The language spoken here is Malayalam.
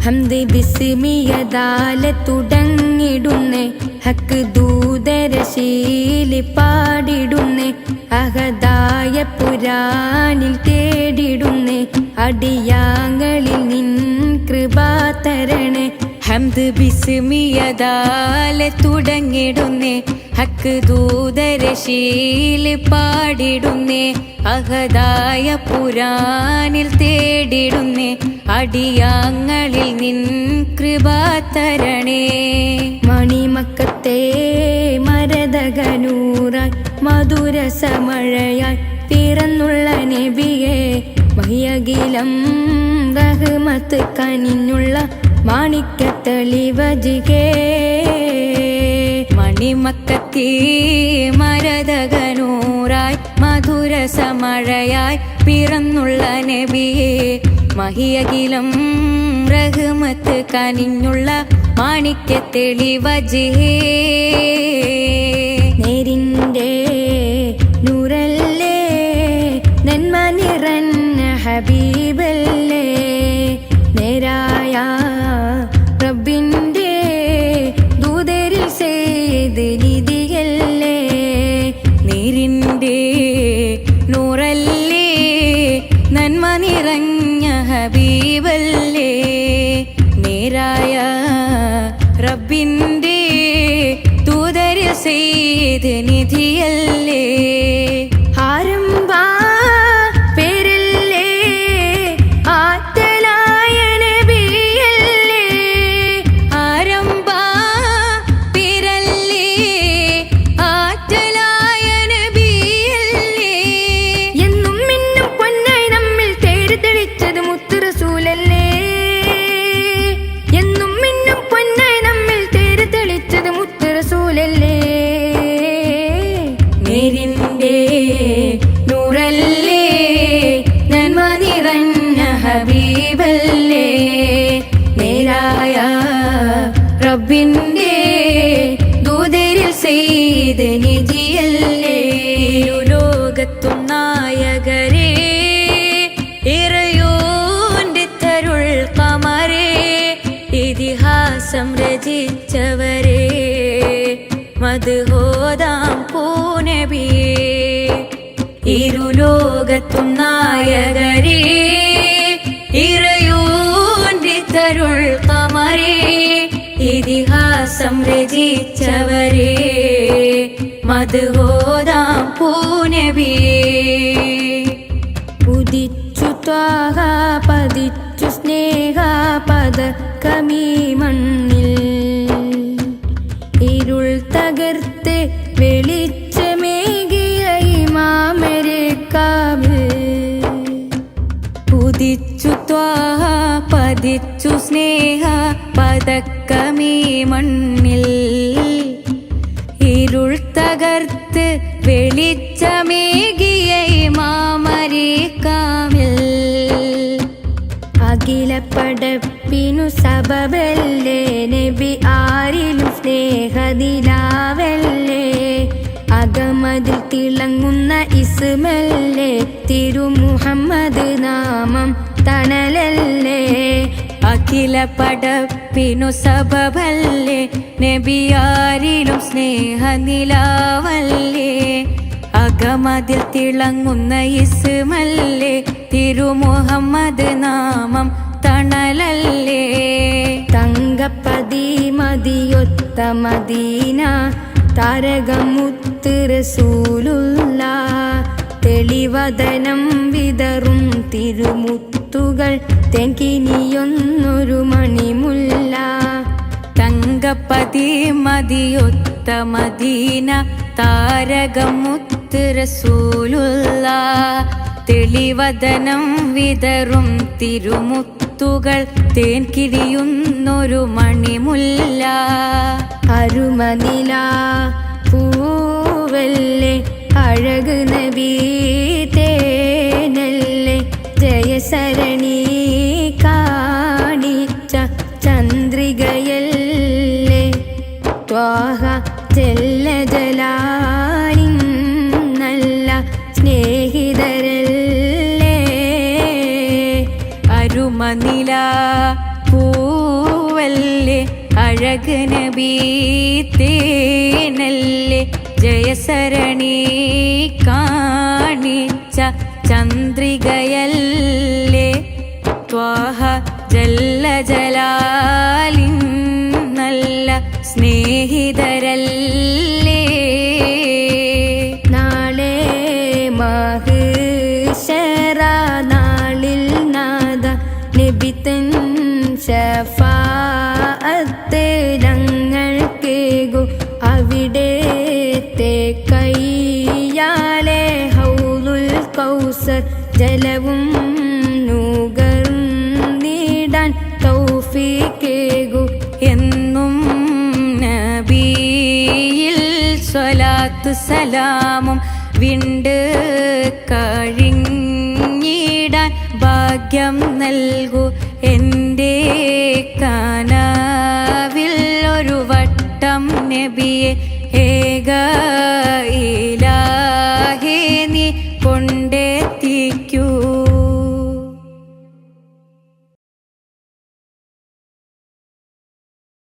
ഹംദ് ബിസ്മിയദാലെ തുടങ്ങിടുന്നേ ഹക്ക് ദൂതരശീലി പാടിടുന്നേ അഹദായ പുരാനിൽ തേടിടുന്നേ അടിയാങ്ങളിൽ നിൻ കൃപ തരണേ. ഹംദ് ബിസ്മിയദാലെ തുടങ്ങിടുന്നേ ഹക്ക് ദൂതരശീലി പാടിടുന്നേ അഹദായ പുരാനിൽ തേടിടുന്നേ അടിയാങ്ങളിൽ നിൻ കൃപ തരണേ. മണിമക്കത്തെ മരതകനൂറായി മധുരസമഴയായി പിറന്നുള്ള നബിയെ മഹിയകിലം റഹ്മത്ത് കനിഞ്ഞുള്ള മാണിക്യത്തെളിവജികേ. മണിമക്കത്തെ മരതകനൂറായി മധുരസമഴയായി പിറന്നുള്ള നബിയെ മഹിയകിലം റഹ്മത്ത് കനിഞ്ഞുള്ള മാണിക്യത്തെളിവജിഹേ. നേരിൻ്റെ നൂറല്ലേ നന്മ നിറഞ്ഞ ഹബീബല്ലേ നേരായ റബ്ബിൻ്റെ ദൂതരിൽ ചെയ്ത് നിധിയല്ലേ. നേരിൻ്റെ നൂറല്ലേ നന്മ നിറഞ്ഞ ഹബീബല്ലേ നേരായ റബ്ബിൻ്റെ ദൂതരിൽ ചെയ്ത് നിധിയല്ലേ. ആരംഭ പേരല്ലേ ആറ്റലായ നബിയല്ലേ ആരംഭ പേരല്ലേ ആറ്റലായ നബിയല്ലേ. എന്നും മിന്നും പൊന്നായി നമ്മിൽ തേര് തെളിച്ചത് മുത്ത് റസൂലല്ലേ എന്നും മിന്നും പൊന്നായി നമ്മിൽ തേര് തെളിച്ചത് മുത്ത് റസൂലല്ലേ. നേരിൻ്റെ നൂറല്ലേ നന്മ നിറഞ്ഞ ഹബീബല്ലേ നേരായ റബ്ബിൻ്റെ ദൂതരിൽ ചെയ്ത് നിധിയല്ലേ. ലോകത്തും നായകരേ ഇറയോന്റെ തരുൾ കമരേ ഇതിഹാസം രചിച്ചവരേ മദ്ഹോദാം പൂനബിയേ. ഇരുലോകത്തും നായകരേ ഇറയോന്റെ തരുൾ കമരേ ഇതിഹാസം രചിച്ചവരേ മദ്ഹോദാം പൂനബിയേ. ഉദിച്ചു ത്വാഹ പതിച്ചു സ്നേഹ പദകമീ മണ്ണിൽ ഇരുൾ തകർത്ത് വെളിച്ചമേകിയ ഇമാമരെ കാവിൽ. ഉദിച്ചു ത്വാഹ പതിച്ചു സ്നേഹ പദകമീ മണ്ണിൽ ഇരുൾ തകർത്ത് വെളിച്ചമേകിയ ഇമാമരെ കാവിൽ. അഖില പടപ്പിനു സബബല്ലേ നബി ആരിലും സ്നേഹദിലാവല്ലേ അകമതിൽ തിളങ്ങുന്ന ഇസ്മല്ലേ തിരുമുഹമ്മദ് നാമം തണലല്ലേ. അഖില പടപ്പിനു സബബല്ലേ നബി ആരിലും സ്നേഹനിലാവല്ലേ അകമതിൽ തിളങ്ങുന്ന ഇസ്മല്ലേ തിരുമുഹമ്മദ് നാമം തണലല്ലേ. തങ്കപ്പതി മതിയൊത്ത മദീന താരകമുത്ത് റസൂലുള്ള തെളിവദനം വിതറും തിരുമുത്തുകൾ തെൻകിനിയൊന്നൊരു മണിമുല്ല. തങ്കപ്പതി മതിയൊത്ത മദീന താരകമുത്ത് റസൂലുള്ള തെളിവദനം വിതറും തിരുമുത്തുകൾ തേൻകിരിയുന്നൊരു മണിമുല്ല. അരുമനില പൂവല്ലേ അഴക് നബി തേനല്ലേ ജയസരണി കാണിച്ച ചന്ദ്രികയല്ലേ ത്വാഹ ജല്ല ജലാലിൻ നല്ല സ്നേഹിതരല്ലേ. അരുമനില പൂ മലക്ക് നബി തേനല്ലേ ജയസരണി കാണിച്ച ചന്ദ്രികയല്ലേ ത്വാഹ ജല്ല ജലാലിൻ നല്ല സ്നേഹിതരല്ലേ നാളെ മഹ്ശറ നാളിൽ നാദ നബി തൻ ശഫാഅത്ത് ഞങ്ങൾക്കേകു അവിടത്തെ കയ്യാലെ ഹൗലുൽ കൗസർ ജലവും നുകർന്നിടാൻ തൗഫീഖേകു എന്നും നബിയിൽ സ്വലാത്തു സലാമും വിണ്ട് കഴിഞ്ഞിടാൻ ഭാഗ്യം നൽകൂ എൻ്റെ കനവിൽ ഒരു വട്ടം നബിയെ ഏക